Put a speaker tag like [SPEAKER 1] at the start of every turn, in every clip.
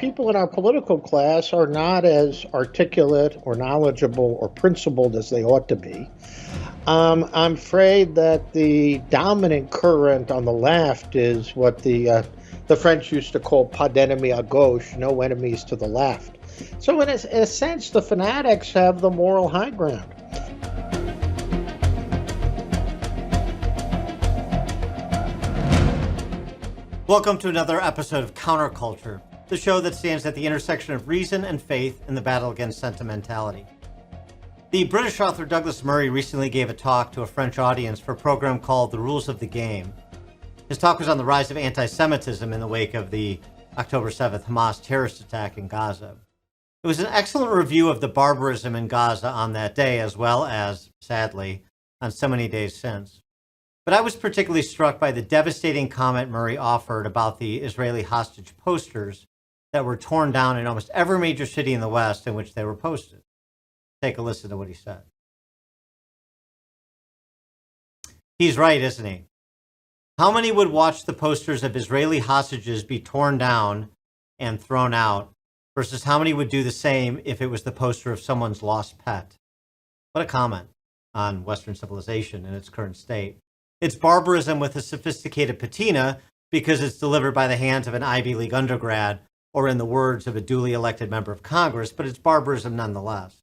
[SPEAKER 1] people in our political class are not as articulate or knowledgeable or principled as they ought to be. I'm afraid that the dominant current on the left is what the French used to call pas d'ennemis à gauche, no enemies to the left. So in a sense, the fanatics have the moral high ground.
[SPEAKER 2] Welcome to another episode of Counterculture, the show that stands at the intersection of reason and faith in the battle against sentimentality. The British author Douglas Murray recently gave a talk to a French audience for a program called The Rules of the Game. His talk was on the rise of anti-Semitism in the wake of the October 7th Hamas terrorist attack in Gaza. It was an excellent review of the barbarism in Gaza on that day, as well as, sadly, on so many days since. But I was particularly struck by the devastating comment Murray offered about the Israeli hostage posters that were torn down in almost every major city in the West in which they were posted. Take a listen to what he said. He's right, isn't he? How many would watch the posters of Israeli hostages be torn down and thrown out versus how many would do the same if it was the poster of someone's lost pet? What a comment on Western civilization in its current state. It's barbarism with a sophisticated patina because it's delivered by the hands of an Ivy League undergrad or in the words of a duly elected member of Congress, but it's barbarism nonetheless.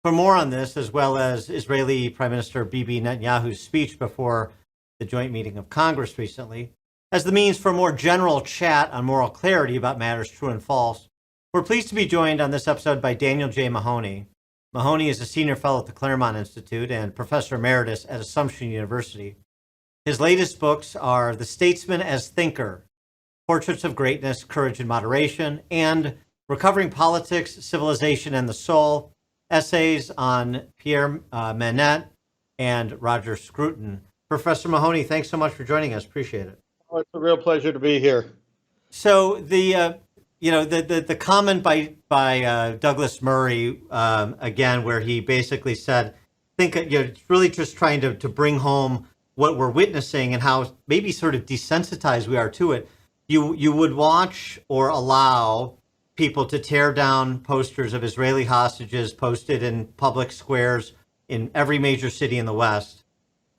[SPEAKER 2] For more on this, as well as Israeli Prime Minister Bibi Netanyahu's speech before the joint meeting of Congress recently, as the means for a more general chat on moral clarity about matters true and false, we're pleased to be joined on this episode by Daniel J. Mahoney. Mahoney is a senior fellow at the Claremont Institute and professor emeritus at Assumption University. His latest books are The Statesman as Thinker, Portraits of Greatness, Courage and Moderation, and Recovering Politics, Civilization and the Soul, essays on Pierre, Manent and Roger Scruton. Professor Mahoney, thanks so much for joining us. Appreciate it.
[SPEAKER 1] Oh, it's a real pleasure to be here.
[SPEAKER 2] So the comment by Douglas Murray again, where he basically said, it's really just trying to bring home what we're witnessing and how maybe sort of desensitized we are to it. You would watch or allow people to tear down posters of Israeli hostages posted in public squares in every major city in the West.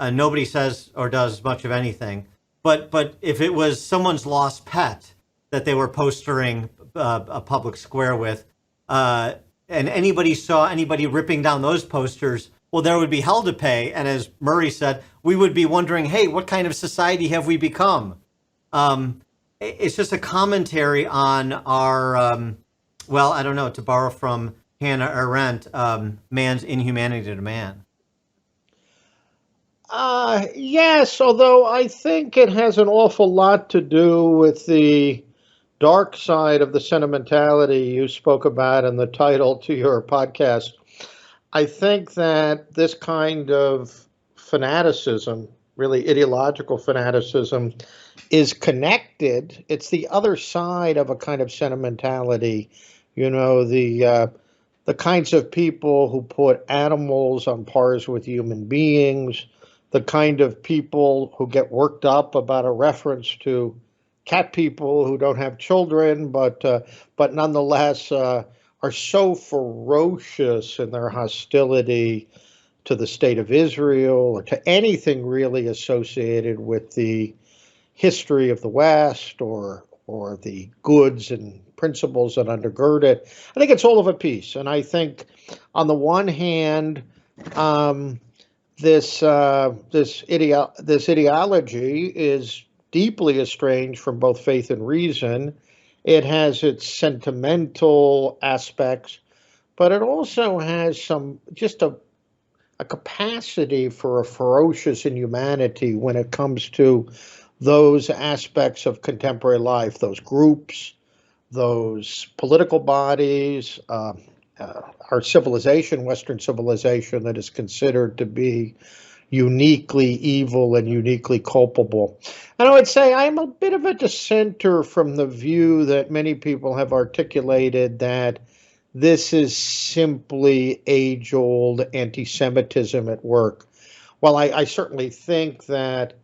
[SPEAKER 2] Nobody says or does much of anything. But if it was someone's lost pet that they were postering a public square with, and anybody saw anybody ripping down those posters, well, there would be hell to pay. And as Murray said, we would be wondering, hey, what kind of society have we become? It's just a commentary on our, I don't know, to borrow from Hannah Arendt, man's inhumanity to man.
[SPEAKER 1] Yes, although I think it has an awful lot to do with the dark side of the sentimentality you spoke about in the title to your podcast. I think that this kind of fanaticism, really ideological fanaticism, is connected. It's the other side of a kind of sentimentality. You know, the kinds of people who put animals on pars with human beings, the kind of people who get worked up about a reference to cat people who don't have children, but nonetheless are so ferocious in their hostility to the state of Israel or to anything really associated with the history of the West or the goods and principles that undergird it. I think it's all of a piece. And I think on the one hand, this ideology is deeply estranged from both faith and reason. It has its sentimental aspects, but it also has just a capacity for a ferocious inhumanity when it comes to those aspects of contemporary life, those groups, those political bodies, our civilization, Western civilization, that is considered to be uniquely evil and uniquely culpable. And I would say I'm a bit of a dissenter from the view that many people have articulated that this is simply age-old anti-Semitism at work. Well, I certainly think that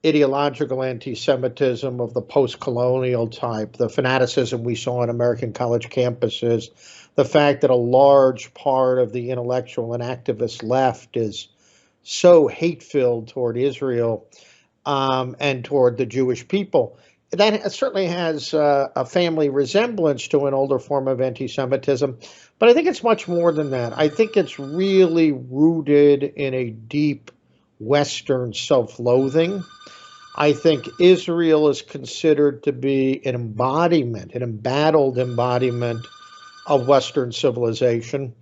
[SPEAKER 1] ideological anti-Semitism of the post-colonial type, the fanaticism we saw on American college campuses, the fact that a large part of the intellectual and activist left is so hate-filled toward Israel and toward the Jewish people. That certainly has a family resemblance to an older form of anti-Semitism, but I think it's much more than that. I think it's really rooted in a deep Western self-loathing. I think Israel is considered to be an embodiment, an embattled embodiment of Western civilization.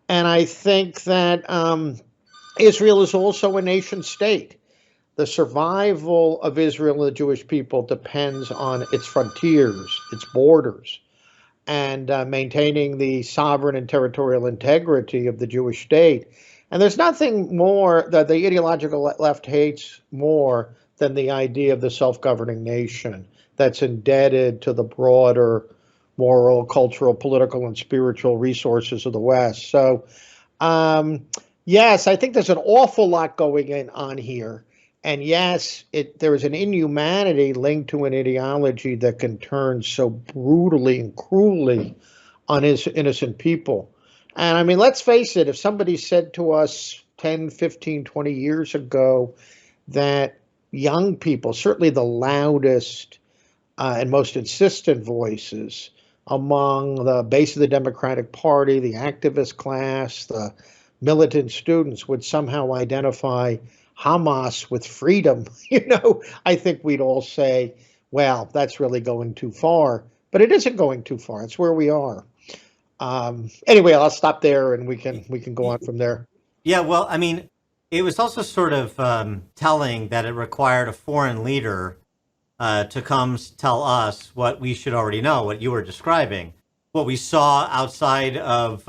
[SPEAKER 1] And I think that Israel is also a nation state. The survival of Israel and the Jewish people depends on its frontiers, its borders, and maintaining the sovereign and territorial integrity of the Jewish state. And there's nothing more that the ideological left hates more than the idea of the self-governing nation that's indebted to the broader moral, cultural, political, and spiritual resources of the West. So, yes, I think there's an awful lot going on here. And yes, there is an inhumanity linked to an ideology that can turn so brutally and cruelly on innocent people. And I mean, let's face it, if somebody said to us 10, 15, 20 years ago that young people, certainly the loudest and most insistent voices among the base of the Democratic Party, the activist class, the militant students would somehow identify Hamas with freedom, I think we'd all say, well, that's really going too far. But it isn't going too far. It's where we are. Anyway, I'll stop there and we can go on from there.
[SPEAKER 2] Yeah, well, I mean, it was also sort of telling that it required a foreign leader to come tell us what we should already know, what you were describing, what we saw outside of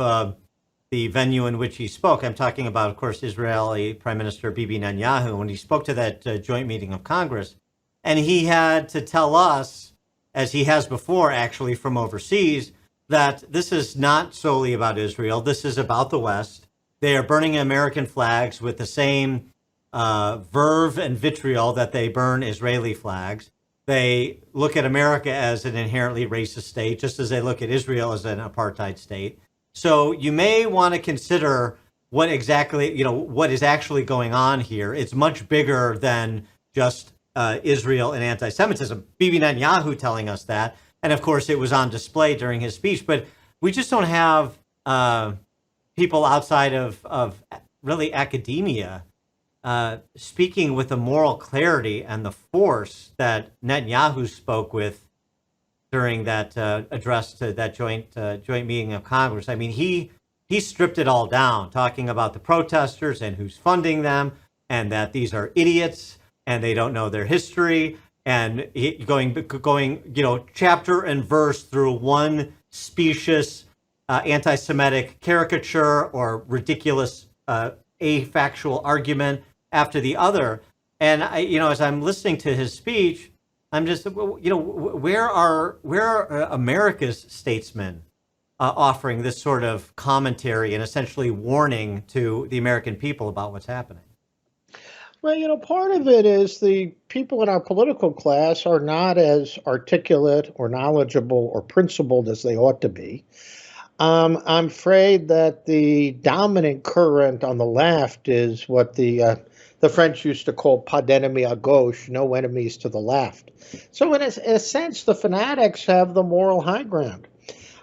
[SPEAKER 2] the venue in which he spoke. I'm talking about, of course, Israeli Prime Minister Bibi Netanyahu, when he spoke to that joint meeting of Congress. And he had to tell us, as he has before, actually, from overseas, that this is not solely about Israel. This is about the West. They are burning American flags with the same verve and vitriol that they burn Israeli flags. They look at America as an inherently racist state, just as they look at Israel as an apartheid state. So you may want to consider what exactly, what is actually going on here. It's much bigger than just Israel and anti-Semitism. Bibi Netanyahu telling us that. And of course, it was on display during his speech. But we just don't have people outside of really academia speaking with the moral clarity and the force that Netanyahu spoke with during that address to that joint meeting of Congress. I mean, he stripped it all down, talking about the protesters and who's funding them, and that these are idiots and they don't know their history, and going chapter and verse through one specious anti-Semitic caricature or ridiculous a-factual argument after the other. And as I'm listening to his speech, I'm just, where are America's statesmen offering this sort of commentary and essentially warning to the American people about what's happening?
[SPEAKER 1] Well, part of it is the people in our political class are not as articulate or knowledgeable or principled as they ought to be. I'm afraid that the dominant current on the left is what the French used to call pas d'ennemis à gauche, no enemies to the left. So in a sense, the fanatics have the moral high ground.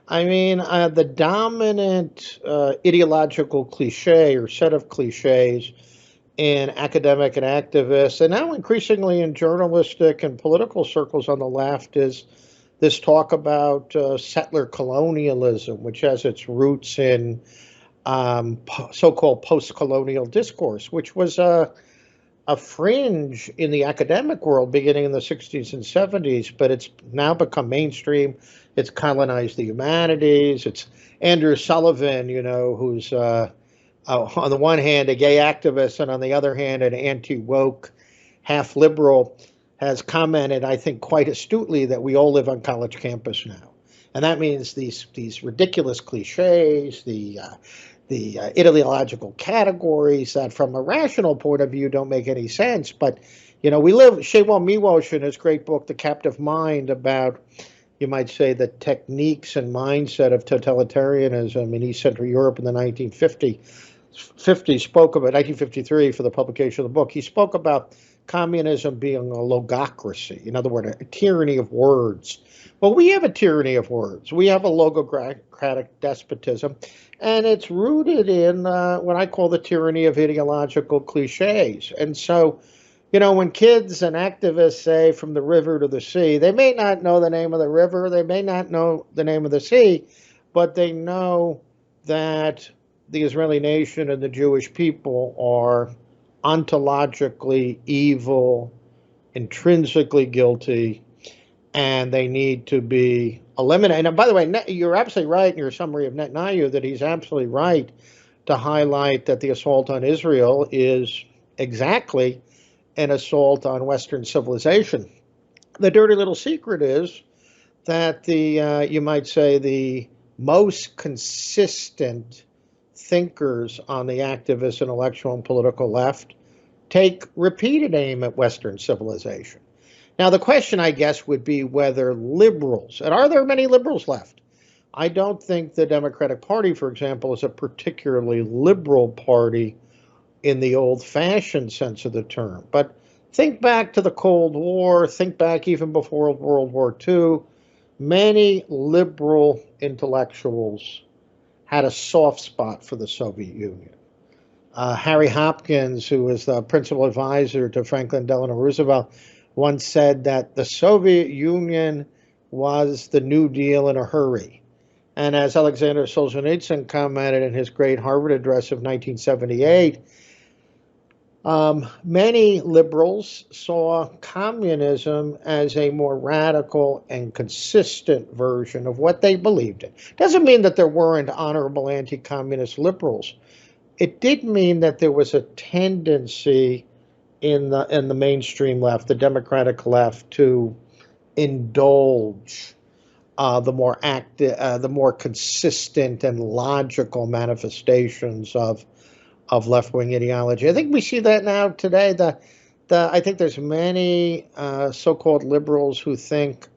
[SPEAKER 1] I mean, the dominant ideological cliche or set of cliches in academic and activists, and now increasingly in journalistic and political circles on the left, is this talk about settler colonialism, which has its roots in so-called post-colonial discourse, which was a fringe in the academic world beginning in the 60s and 70s, but it's now become mainstream. It's colonized the humanities. It's Andrew Sullivan, who's on the one hand a gay activist and on the other hand an anti-woke, half-liberal, has commented, I think, quite astutely that we all live on college campus now. And that means these ridiculous cliches, the ideological categories that from a rational point of view don't make any sense, but We live, Shewal Miwosh in his great book, The Captive Mind, about, you might say, the techniques and mindset of totalitarianism in East Central Europe in the 1950s. Spoke about 1953 for the publication of the book. He spoke about communism being a logocracy, in other words, a tyranny of words. Well, we have a tyranny of words. We have a logocratic despotism, and it's rooted in what I call the tyranny of ideological cliches. And so, when kids and activists say from the river to the sea, they may not know the name of the river, they may not know the name of the sea, but they know that the Israeli nation and the Jewish people are ontologically evil, intrinsically guilty, and they need to be eliminated. And by the way, you're absolutely right in your summary of Netanyahu that he's absolutely right to highlight that the assault on Israel is exactly an assault on Western civilization. The dirty little secret is that you might say, the most consistent thinkers on the activist, intellectual, and political left take repeated aim at Western civilization. Now, the question, I guess, would be whether liberals, and are there many liberals left? I don't think the Democratic Party, for example, is a particularly liberal party in the old-fashioned sense of the term. But think back to the Cold War, think back even before World War II, many liberal intellectuals had a soft spot for the Soviet Union. Harry Hopkins, who was the principal advisor to Franklin Delano Roosevelt, once said that the Soviet Union was the New Deal in a hurry. And as Alexander Solzhenitsyn commented in his great Harvard address of 1978, many liberals saw communism as a more radical and consistent version of what they believed in. Doesn't mean that there weren't honorable anti-communist liberals. It did mean that there was a tendency in the mainstream left, the Democratic left, to indulge the more active, the more consistent and logical manifestations of left-wing ideology. I think we see that now today. I think there's many so-called liberals who think,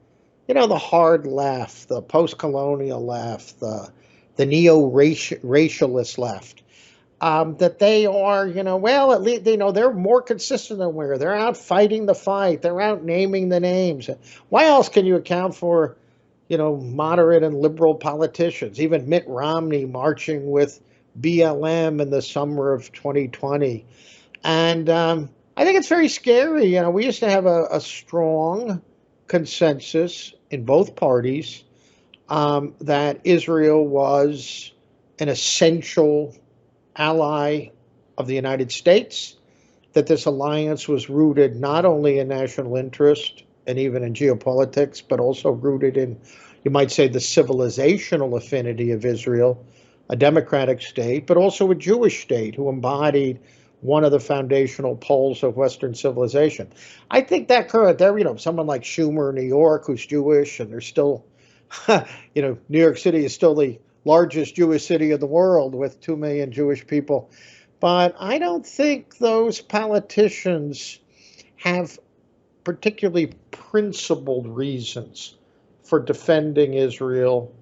[SPEAKER 1] the hard left, the post-colonial left, the neo-racialist left, that they are, well, at least, they're more consistent than we are. They're out fighting the fight. They're out naming the names. Why else can you account for, moderate and liberal politicians, even Mitt Romney marching with BLM in the summer of 2020. And I think it's very scary. We used to have a strong consensus in both parties that Israel was an essential ally of the United States, that this alliance was rooted not only in national interest and even in geopolitics, but also rooted in, you might say, the civilizational affinity of Israel, a democratic state, but also a Jewish state who embodied one of the foundational poles of Western civilization. I think that current there, someone like Schumer in New York, who's Jewish, and there's still, New York City is still the largest Jewish city in the world with 2 million Jewish people. But I don't think those politicians have particularly principled reasons for defending Israel,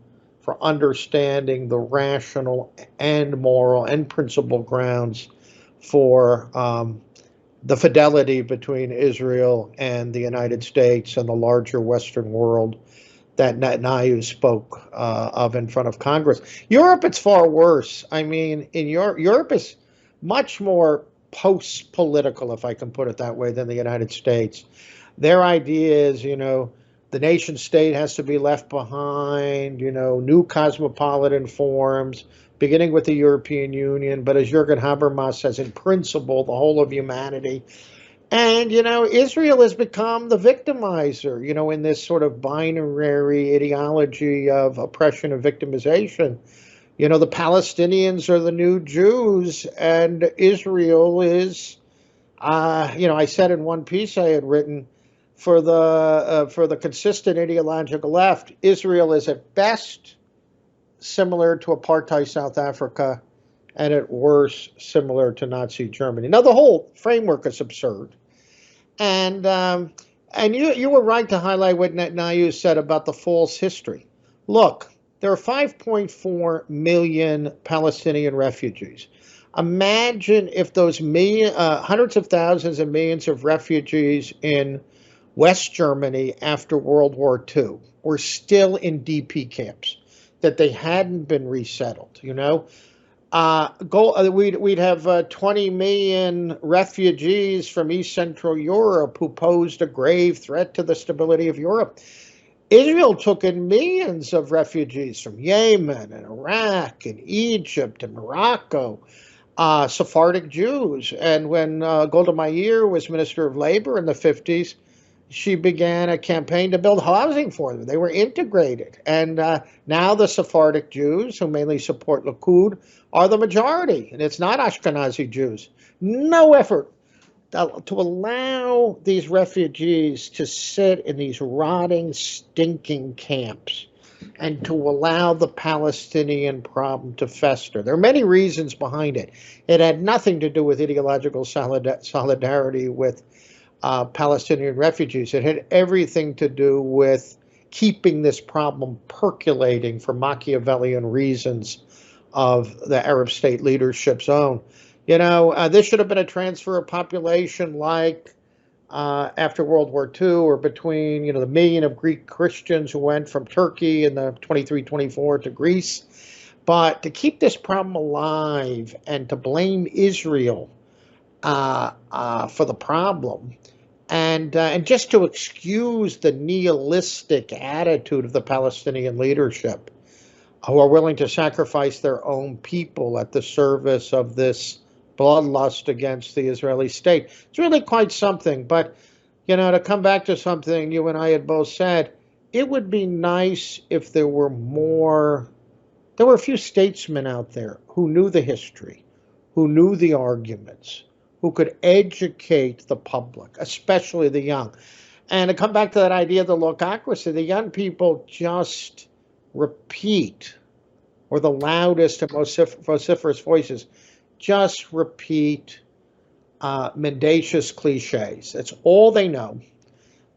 [SPEAKER 1] for understanding the rational and moral and principled grounds for the fidelity between Israel and the United States and the larger Western world that Netanyahu spoke of in front of Congress. Europe, it's far worse. I mean, in Europe is much more post-political, if I can put it that way, than the United States. Their idea is, the nation state has to be left behind, new cosmopolitan forms, beginning with the European Union, but as Jürgen Habermas says, in principle, the whole of humanity. And, Israel has become the victimizer, in this sort of binary ideology of oppression and victimization. The Palestinians are the new Jews, and Israel is, I said in one piece I had written, for the consistent ideological left, Israel is at best similar to apartheid South Africa, and at worst similar to Nazi Germany. Now, the whole framework is absurd. And you were right to highlight what Netanyahu said about the false history. Look, there are 5.4 million Palestinian refugees. Imagine if those hundreds of thousands and millions of refugees in West Germany after World War II were still in DP camps, that they hadn't been resettled, you know? We'd have 20 million refugees from East Central Europe who posed a grave threat to the stability of Europe. Israel took in millions of refugees from Yemen and Iraq and Egypt and Morocco, Sephardic Jews. And when Golda Meir was Minister of Labor in the 50s, she began a campaign to build housing for them. They were integrated. And now the Sephardic Jews, who mainly support Likud, are the majority. And it's not Ashkenazi Jews. No effort to allow these refugees to sit in these rotting, stinking camps and to allow the Palestinian problem to fester. There are many reasons behind it. It had nothing to do with ideological solidarity with Palestinian refugees. It had everything to do with keeping this problem percolating for Machiavellian reasons of the Arab state leadership's own. You know, this should have been a transfer of population like after World War II, or between, you know, the million of Greek Christians who went from Turkey in the 23-24 to Greece. But to keep this problem alive and to blame Israel for the problem, and just to excuse the nihilistic attitude of the Palestinian leadership, who are willing to sacrifice their own people at the service of this bloodlust against the Israeli state. It's really quite something. But, you know, to come back to something you and I had both said, it would be nice if there were a few statesmen out there who knew the history, who knew the arguments, who could educate the public, especially the young. And to come back to that idea of the logocracy, the young people just repeat, or the loudest and most vociferous voices, just repeat mendacious cliches. That's all they know.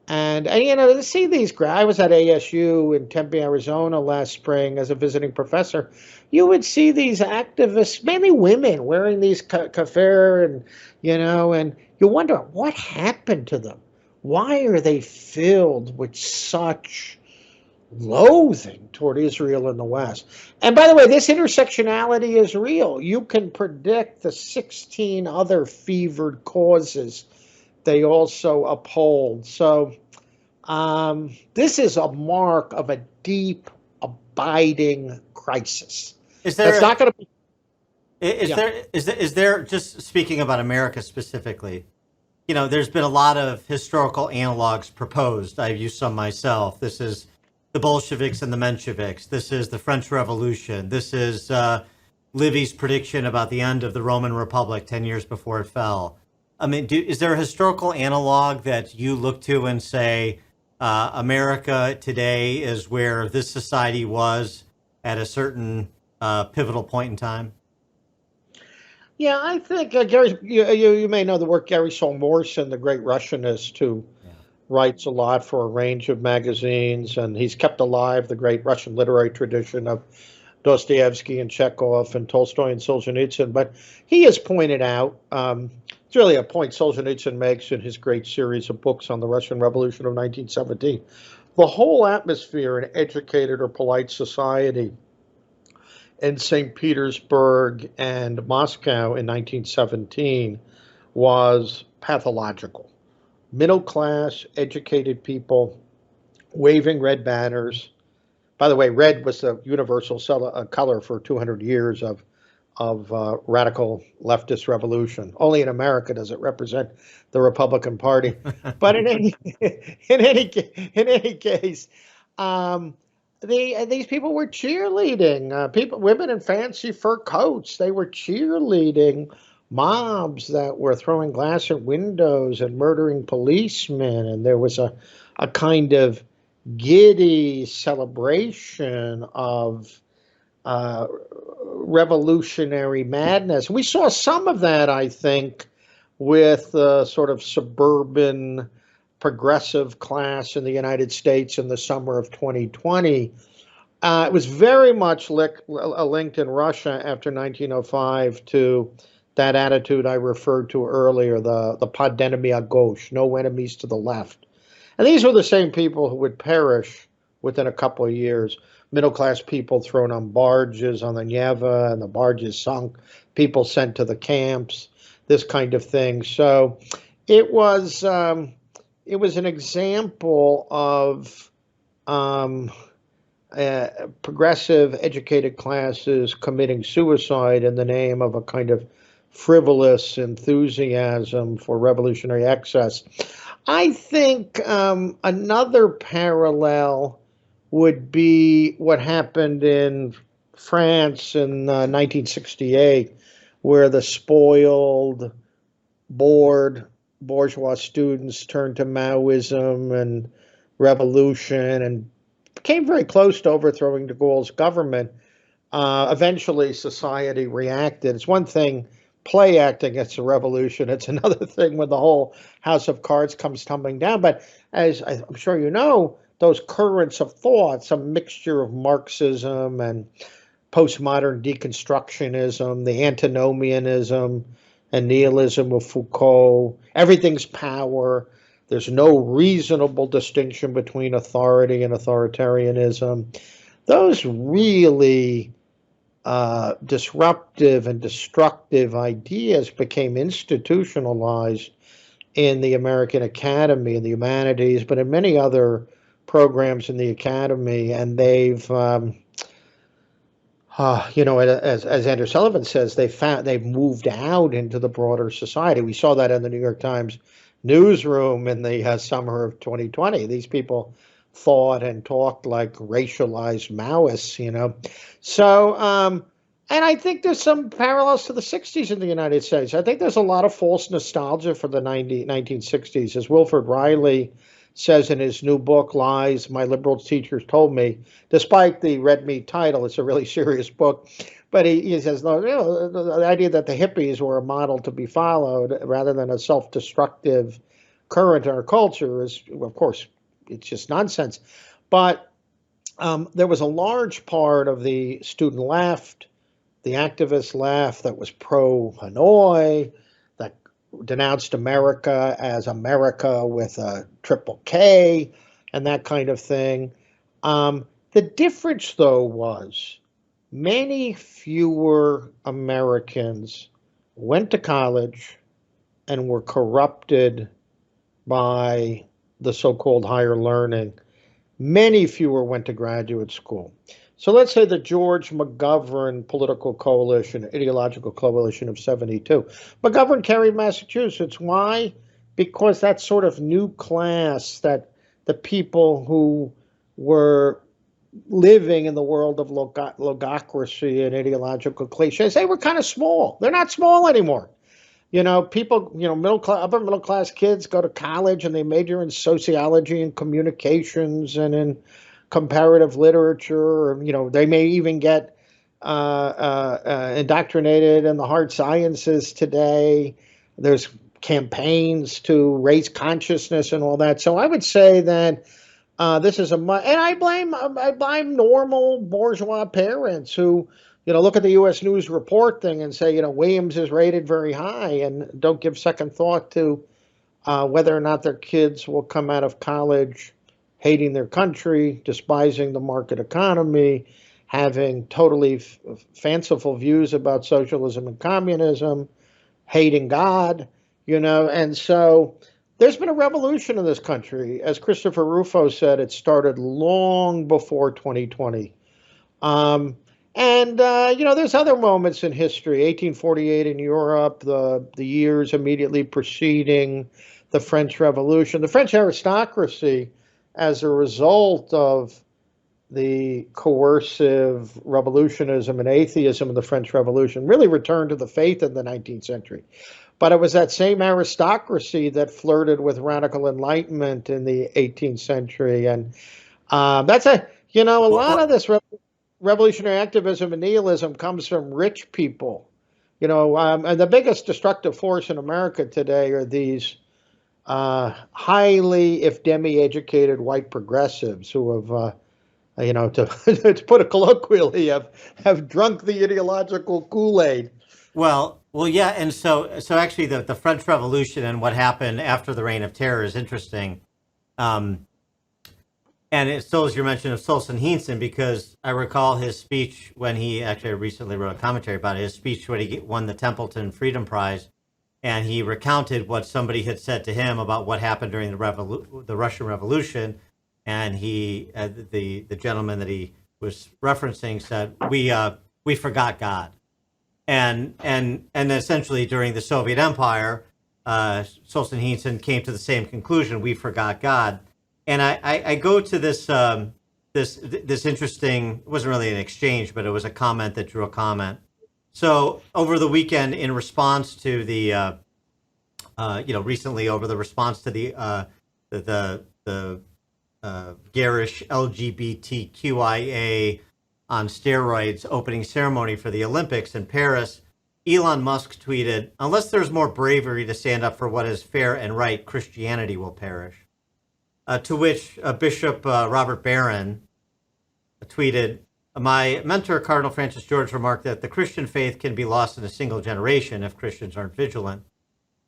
[SPEAKER 1] And you know, to see these guys, I was at ASU in Tempe, Arizona last spring as a visiting professor. You would see these activists, mainly women, wearing these kafir, and you know, and you wonder what happened to them. Why are they filled with such loathing toward Israel in the West? And by the way, this intersectionality is real. You can predict the 16 other fevered causes they also uphold. So this is a mark of a deep, abiding crisis.
[SPEAKER 2] Is there?
[SPEAKER 1] It's not going to be.
[SPEAKER 2] Is there? Just speaking about America specifically, you know, there's been a lot of historical analogs proposed. I've used some myself. This is the Bolsheviks and the Mensheviks. This is the French Revolution. This is Livy's prediction about the end of the Roman Republic 10 years before it fell. I mean, is there a historical analog that you look to and say, America today is where this society was at a certain pivotal point in time?
[SPEAKER 1] Yeah, I think Gary. You may know the work Gary Solmorson, the great Russianist, who writes a lot for a range of magazines, and he's kept alive the great Russian literary tradition of Dostoevsky and Chekhov and Tolstoy and Solzhenitsyn. But he has pointed out, it's really a point Solzhenitsyn makes in his great series of books on the Russian Revolution of 1917. The whole atmosphere in educated or polite society in St. Petersburg and Moscow in 1917 was pathological. Middle class, educated people waving red banners. By the way, red was the universal color for 200 years of radical leftist revolution. Only in America does it represent the Republican Party. But in any case, these people were cheerleading. Women in fancy fur coats. They were cheerleading mobs that were throwing glass at windows and murdering policemen, and there was a kind of giddy celebration of revolutionary madness. We saw some of that, I think, with the sort of suburban progressive class in the United States in the summer of 2020. It was very much linked in Russia after 1905 to that attitude I referred to earlier, the pas d'ennemi à gauche, no enemies to the left. And these were the same people who would perish within a couple of years. Middle class people thrown on barges on the Neva, and the barges sunk, people sent to the camps, this kind of thing. So it was an example of progressive educated classes committing suicide in the name of a kind of frivolous enthusiasm for revolutionary excess. I think another parallel would be what happened in France in 1968, where the spoiled, bored bourgeois students turned to Maoism and revolution and came very close to overthrowing de Gaulle's government. Eventually, society reacted. It's one thing play acting against a revolution. It's another thing when the whole house of cards comes tumbling down. But as I'm sure you know, those currents of thought, some mixture of Marxism and postmodern deconstructionism, the antinomianism and nihilism of Foucault, everything's power. There's no reasonable distinction between authority and authoritarianism. Those really disruptive and destructive ideas became institutionalized in the American Academy, in the humanities, but in many other programs in the academy, and they've, as Andrew Sullivan says, they've moved out into the broader society. We saw that in the New York Times newsroom in the summer of 2020. These people thought and talked like racialized Maoists, So, and I think there's some parallels to the 60s in the United States. I think there's a lot of false nostalgia for the 1960s. As Wilfred Riley says in his new book, Lies My Liberal Teachers Told Me, despite the red meat title, it's a really serious book. But he says, no, the idea that the hippies were a model to be followed rather than a self-destructive current in our culture is, of course, it's just nonsense. But there was a large part of the student left, the activist left that was pro-Hanoi, that denounced America as America with a triple K and that kind of thing. The difference, though, was many fewer Americans went to college and were corrupted by the so-called higher learning. Many fewer went to graduate school. So let's say the George McGovern political coalition, ideological coalition of 72. McGovern carried Massachusetts. Why? Because that sort of new class, that the people who were living in the world of logocracy and ideological cliches, they were kind of small. They're not small anymore. People, upper middle class kids go to college and they major in sociology and communications and in comparative literature. Or, they may even get indoctrinated in the hard sciences today. There's campaigns to raise consciousness and all that. So I would say that this is and I blame normal bourgeois parents who, look at the U.S. News Report thing and say, Williams is rated very high and don't give second thought to whether or not their kids will come out of college hating their country, despising the market economy, having totally fanciful views about socialism and communism, hating God, and so there's been a revolution in this country. As Christopher Rufo said, it started long before 2020. There's other moments in history, 1848 in Europe, the years immediately preceding the French Revolution. The French aristocracy, as a result of the coercive revolutionism and atheism of the French Revolution, really returned to the faith in the 19th century. But it was that same aristocracy that flirted with radical enlightenment in the 18th century. And that's a lot of this revolutionary activism and nihilism comes from rich people. And the biggest destructive force in America today are these highly, if demi-educated, white progressives who have, to, to put it colloquially, have drunk the ideological Kool-Aid.
[SPEAKER 2] Well, yeah, and so actually, the French Revolution and what happened after the Reign of Terror is interesting. And it still is your mention of Solzhenitsyn, because I recall his speech when he actually recently wrote a commentary about it, his speech when he won the Templeton Freedom Prize, and he recounted what somebody had said to him about what happened during the Russian Revolution, and the gentleman that he was referencing said, "We forgot God," and essentially during the Soviet Empire, Solzhenitsyn came to the same conclusion: we forgot God. And I go to this this interesting, it wasn't really an exchange, but it was a comment that drew a comment. So over the weekend, in response to the recently over the response to the garish LGBTQIA on steroids opening ceremony for the Olympics in Paris, Elon Musk tweeted, "Unless there's more bravery to stand up for what is fair and right, Christianity will perish." To which Bishop Robert Barron tweeted, "My mentor, Cardinal Francis George, remarked that the Christian faith can be lost in a single generation if Christians aren't vigilant.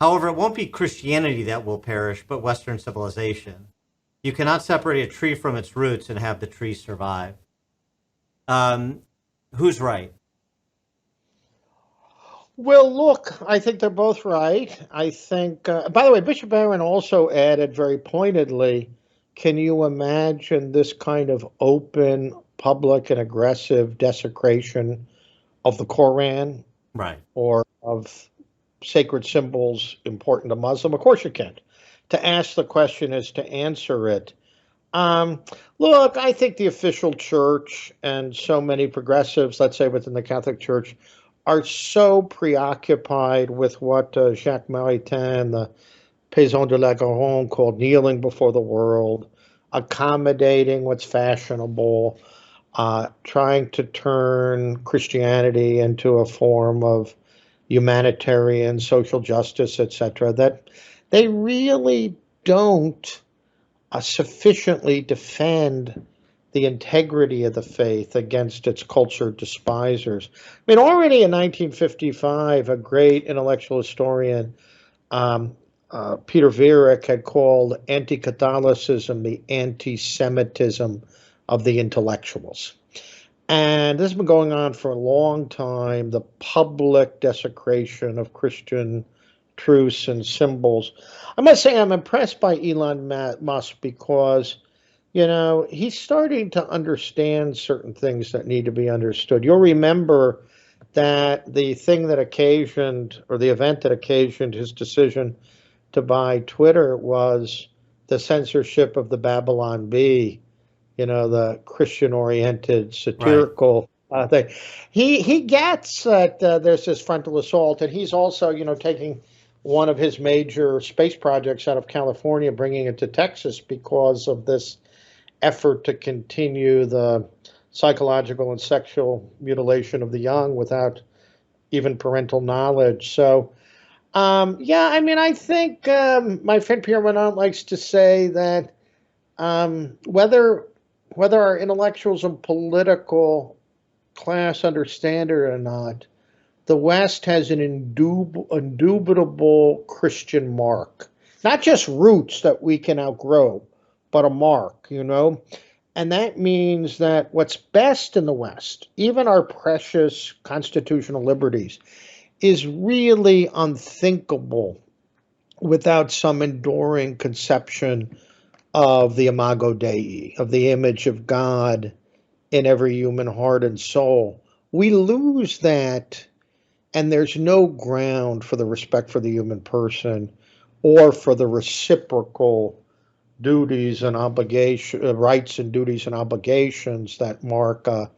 [SPEAKER 2] However, it won't be Christianity that will perish, but Western civilization. You cannot separate a tree from its roots and have the tree survive." Who's right?
[SPEAKER 1] Well, look, I think they're both right. I think, by the way, Bishop Barron also added very pointedly, can you imagine this kind of open, public, and aggressive desecration of the Koran,
[SPEAKER 2] Right,
[SPEAKER 1] or of sacred symbols important to Muslim? Of course you can. To ask the question is to answer it. Look, I think the official church and so many progressives, let's say within the Catholic Church, are so preoccupied with what Jacques Maritain, the Paysan de la Garonne, called kneeling before the world, accommodating what's fashionable, trying to turn Christianity into a form of humanitarian, social justice, etc., that they really don't sufficiently defend the integrity of the faith against its culture despisers. I mean, already in 1955, a great intellectual historian, Peter Viereck, had called anti-Catholicism the anti-Semitism of the intellectuals. And this has been going on for a long time, the public desecration of Christian truths and symbols. I must say I'm impressed by Elon Musk because he's starting to understand certain things that need to be understood. You'll remember that the thing that occasioned, or the event that occasioned his decision to buy Twitter was the censorship of the Babylon Bee, the Christian-oriented satirical thing. He gets that there's this frontal assault, and he's also, taking one of his major space projects out of California, bringing it to Texas because of this effort to continue the psychological and sexual mutilation of the young without even parental knowledge. So, I think my friend Pierre Manent likes to say that whether our intellectuals and political class understand it or not, the West has an indubitable Christian mark, not just roots that we can outgrow, but a mark, and that means that what's best in the West, even our precious constitutional liberties, is really unthinkable without some enduring conception of the imago Dei, of the image of God in every human heart and soul. We lose that, and there's no ground for the respect for the human person or for the reciprocal duties and rights and duties and obligations that mark a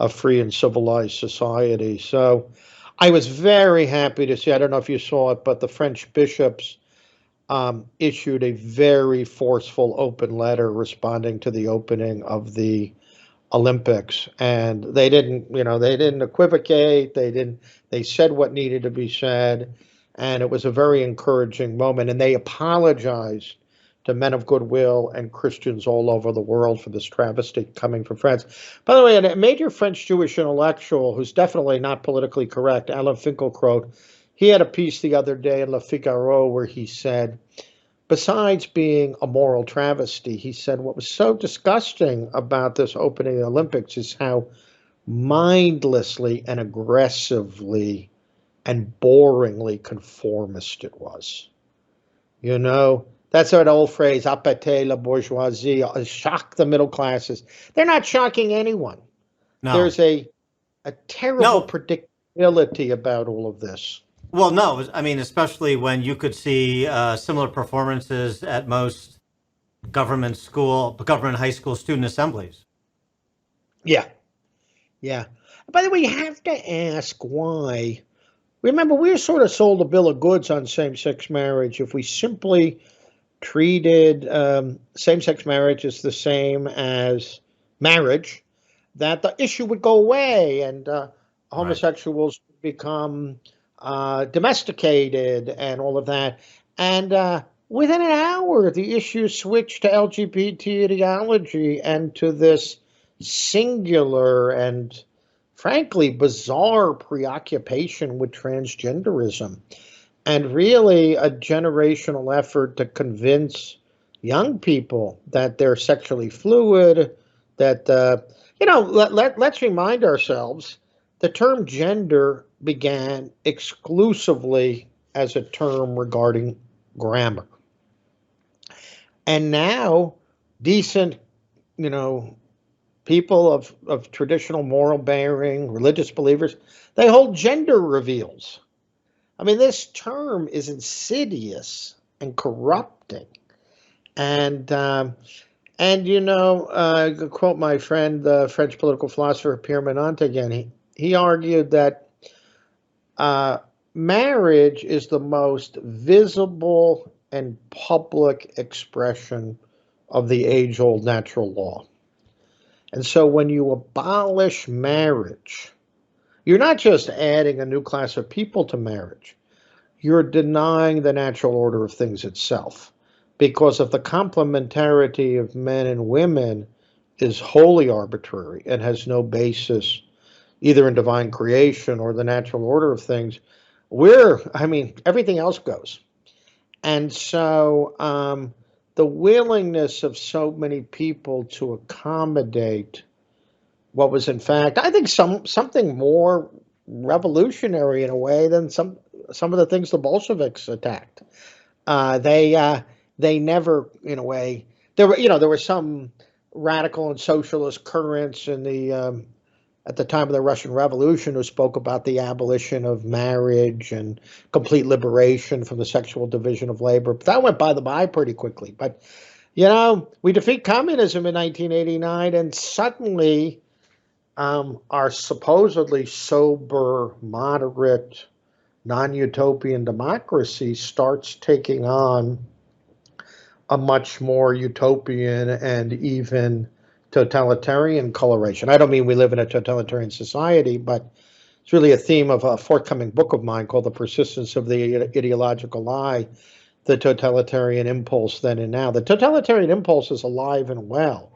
[SPEAKER 1] free and civilized society. So I was very happy to see, I don't know if you saw it, but the French bishops issued a very forceful open letter responding to the opening of the Olympics, and they didn't equivocate. They said what needed to be said, and it was a very encouraging moment. And they apologized to men of goodwill and Christians all over the world for this travesty coming from France. By the way, a major French Jewish intellectual who's definitely not politically correct, Alain Finkielkraut, he had a piece the other day in Le Figaro where he said, besides being a moral travesty, he said what was so disgusting about this opening of the Olympics is how mindlessly and aggressively and boringly conformist it was. You know, that's that old phrase, appâter la bourgeoisie, shock the middle classes. They're not shocking anyone.
[SPEAKER 2] No.
[SPEAKER 1] There's a terrible predictability about all of this.
[SPEAKER 2] Well, no, I mean, especially when you could see similar performances at most government high school student assemblies.
[SPEAKER 1] Yeah. By the way, you have to ask why. Remember, we were sort of sold a bill of goods on same-sex marriage. If we simply treated same-sex marriage as the same as marriage, that the issue would go away and homosexuals would become domesticated and all of that. And within an hour, the issue switched to LGBT ideology and to this singular and frankly bizarre preoccupation with transgenderism, and really a generational effort to convince young people that they're sexually fluid, that, let's remind ourselves, the term gender began exclusively as a term regarding grammar. And now decent, people of traditional moral bearing, religious believers, they hold gender reveals. I mean, this term is insidious and corrupting. And quote my friend, the French political philosopher Pierre Manent again, he argued that marriage is the most visible and public expression of the age-old natural law. And so when you abolish marriage, you're not just adding a new class of people to marriage, you're denying the natural order of things itself. Because if the complementarity of men and women is wholly arbitrary and has no basis either in divine creation or the natural order of things, everything else goes. And so the willingness of so many people to accommodate what was in fact, I think, something more revolutionary in a way than some of the things the Bolsheviks attacked. They never, in a way, there were some radical and socialist currents in the at the time of the Russian Revolution who spoke about the abolition of marriage and complete liberation from the sexual division of labor. But that went by pretty quickly. But, we defeat communism in 1989, and suddenly our supposedly sober, moderate, non-utopian democracy starts taking on a much more utopian and even totalitarian coloration. I don't mean we live in a totalitarian society, but it's really a theme of a forthcoming book of mine called The Persistence of the Ideological Lie, the Totalitarian Impulse Then and Now. The totalitarian impulse is alive and well,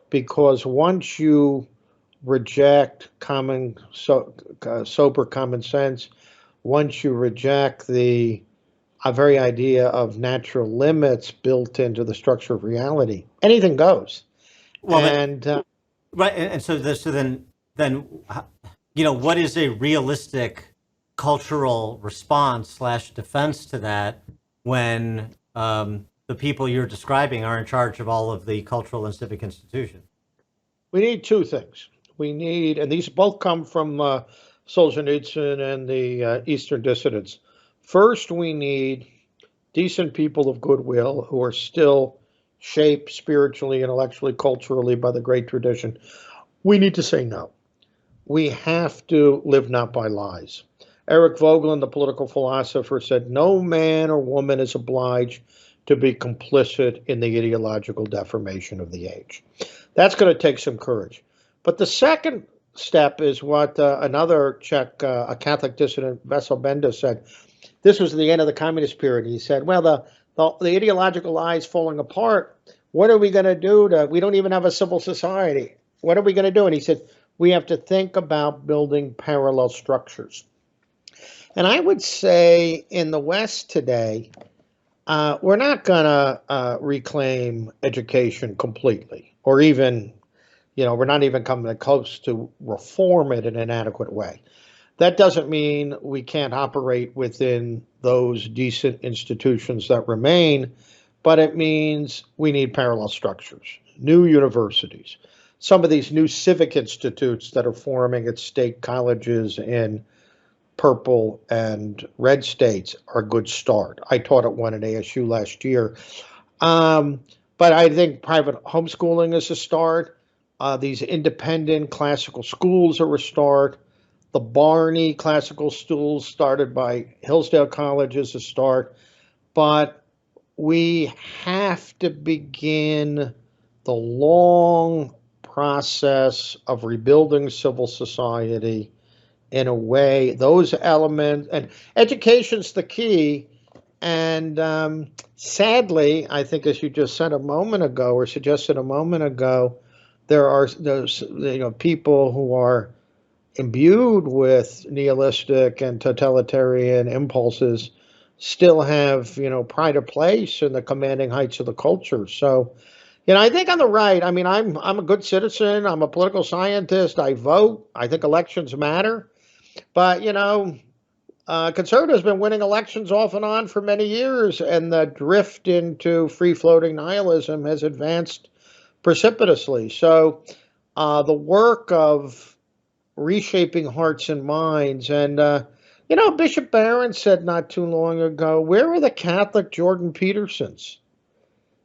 [SPEAKER 1] because once you reject sober common sense, once you reject the very idea of natural limits built into the structure of reality, anything goes.
[SPEAKER 2] Well, right, and so then, what is a realistic cultural response / defense to that when the people you're describing are in charge of all of the cultural and civic institutions?
[SPEAKER 1] We need two things. We need, and these both come from Solzhenitsyn and the Eastern dissidents. First, we need decent people of goodwill who are still shaped spiritually, intellectually, culturally by the great tradition. We need to say no. We have to live not by lies. Eric Voegelin, the political philosopher, said, no man or woman is obliged to be complicit in the ideological deformation of the age. That's going to take some courage. But the second step is what another Czech, a Catholic dissident, Vesel Benda, said. This was the end of the communist period. He said, well, the ideological lie is falling apart. What are we going to do? We don't even have a civil society. What are we going to do? And he said, we have to think about building parallel structures. And I would say in the West today, we're not going to reclaim education completely, or even, we're not even coming close to reform it in an adequate way. That doesn't mean we can't operate within those decent institutions that remain, but it means we need parallel structures, new universities, some of these new civic institutes that are forming at state colleges in purple and red states are a good start. I taught at one at ASU last year. But I think private homeschooling is a start. These independent classical schools are a start. The Barney classical schools started by Hillsdale College is a start. But we have to begin the long process of rebuilding civil society in a way, those elements, and education's the key. And sadly, I think as you just said a moment ago, or suggested a moment ago, there are those people who are imbued with nihilistic and totalitarian impulses still have pride of place in the commanding heights of the culture. So I think on the right, I mean, I'm a good citizen, I'm a political scientist, I vote, I think elections matter, but conservatives have been winning elections off and on for many years, and the drift into free-floating nihilism has advanced precipitously. So the work of reshaping hearts and minds, and Bishop Barron said not too long ago, where are the Catholic Jordan Petersons?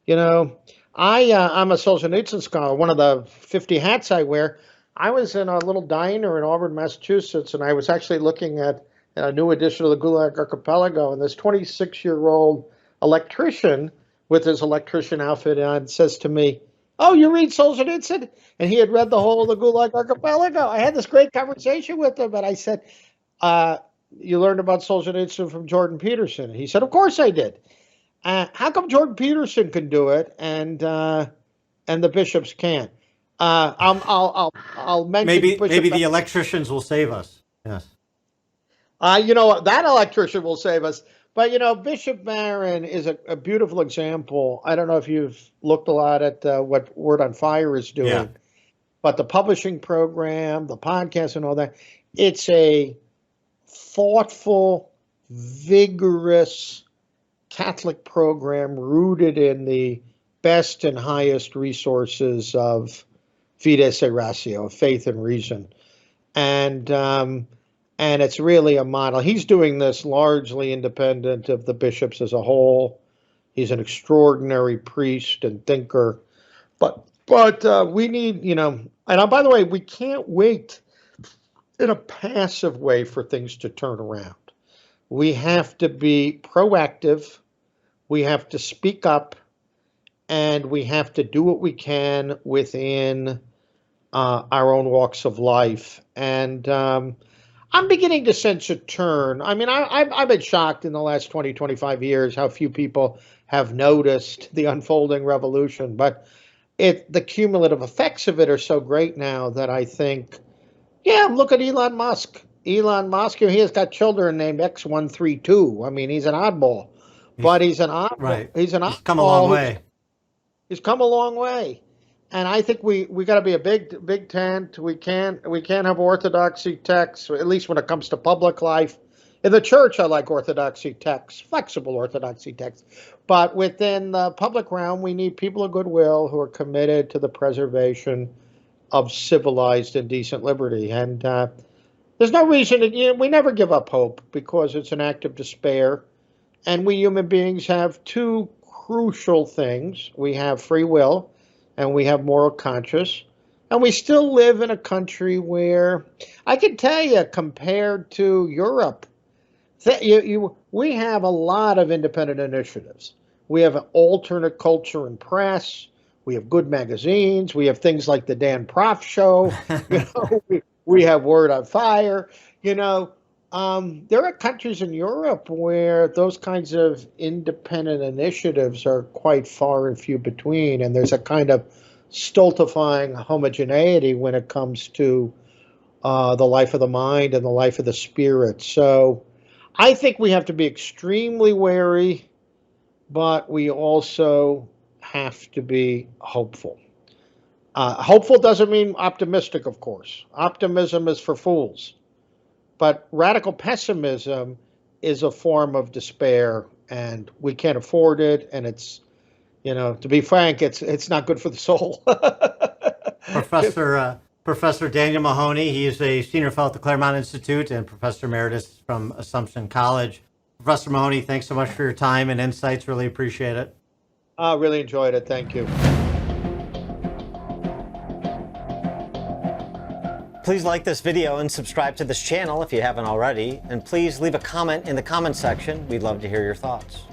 [SPEAKER 1] I'm a Solzhenitsyn scholar, one of the 50 hats I wear. I was in a little diner in Auburn, Massachusetts, and I was actually looking at a new edition of the Gulag Archipelago, and this 26-year-old electrician with his electrician outfit on says to me, "Oh, you read Solzhenitsyn?" And he had read the whole of the Gulag Archipelago. I had this great conversation with him, and I said, you learned about Solzhenitsyn from Jordan Peterson? And he said, of course I did. How come Jordan Peterson can do it and the bishops can't? I'll mention
[SPEAKER 2] maybe the electricians will save us. Yes.
[SPEAKER 1] That electrician will save us. But Bishop Barron is a beautiful example. I don't know if you've looked a lot at what Word on Fire is doing, but the publishing program, the podcast, and all that. It's a thoughtful, vigorous Catholic program rooted in the best and highest resources of fides et ratio, of faith and reason. And it's really a model. He's doing this largely independent of the bishops as a whole. He's an extraordinary priest and thinker. But we need, and by the way, we can't wait in a passive way for things to turn around. We have to be proactive. We have to speak up, and we have to do what we can within our own walks of life. And I'm beginning to sense a turn. I mean, I've been shocked in the last 20, 25 years how few people have noticed the unfolding revolution. But the cumulative effects of it are so great now that I think, look at Elon Musk. Elon Musk, he has got children named X132. I mean, he's an oddball. But he's an oddball.
[SPEAKER 2] Right.
[SPEAKER 1] He's an oddball.
[SPEAKER 2] He's come a long way.
[SPEAKER 1] He's come a long way. And I think we got to be a big tent. We can't have orthodoxy texts, at least when it comes to public life. In the church, I like orthodoxy texts, flexible orthodoxy texts. But within the public realm, we need people of goodwill who are committed to the preservation of civilized and decent liberty. And there's no reason we never give up hope, because it's an act of despair. And we human beings have two crucial things. We have free will, and we have moral conscience, and we still live in a country where I can tell you, compared to Europe, we have a lot of independent initiatives. We have an alternate culture and press. We have good magazines. We have things like the Dan Proft Show. We have Word on Fire. There are countries in Europe where those kinds of independent initiatives are quite far and few between, and there's a kind of stultifying homogeneity when it comes to the life of the mind and the life of the spirit. So I think we have to be extremely wary, but we also have to be hopeful. Hopeful doesn't mean optimistic, of course. Optimism is for fools. But radical pessimism is a form of despair, and we can't afford it. And it's, to be frank, it's not good for the soul.
[SPEAKER 2] Professor Daniel Mahoney, he is a senior fellow at the Claremont Institute and professor emeritus from Assumption College. Professor Mahoney, thanks so much for your time and insights. Really appreciate it.
[SPEAKER 1] I really enjoyed it. Thank you.
[SPEAKER 2] Please like this video and subscribe to this channel if you haven't already. And please leave a comment in the comment section. We'd love to hear your thoughts.